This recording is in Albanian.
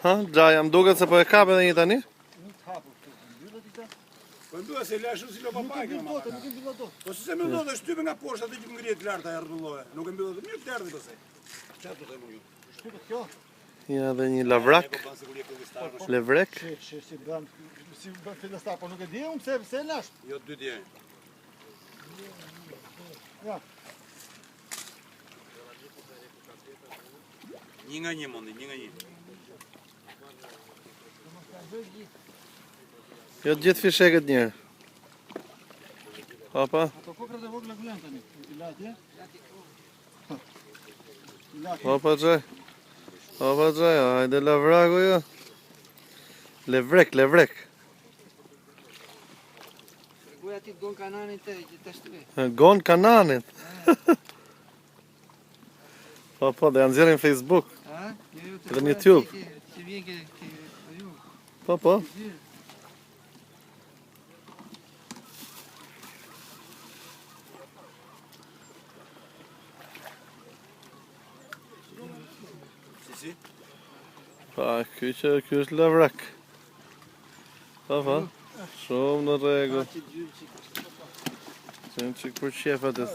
Ha, gjaja, më duket se po e kap edhe një tani? Nuk hapur këtu. Mbyllët i ta. Po ndua se lashu si lopa pajkë. Nuk e mbyllë dot. Po si se më ndodhe shtype nga poshtë atë që më ngrihet lart ajo rrotullohe. Nuk e mbyllë mirë të erdhi pastaj. Çfarë do të them unë? Shtypet kjo. Ja dhe një lavrak. Levrek. Si bën filestar, po nuk e di unë pse e lash. Jo 2 dje. Ja. Një nga një mundi, një nga një. Jo të gjithë fisheket njërë. Papa. Ato kokrat e vogla ku janë tani? I la atje? Papa gjaj. Papa gjaj, hajde lavraku jo. Levrek, levrek. Goja ti gon kananin të shtyve. Gon kananit. Po, dhe janë zjerë në Facebook. Edhe në YouTube. Që vjen ke ju. Po. Si? Pa, ky është lavrak. Pa. Shumë në rregull. Që në qik për qef atës.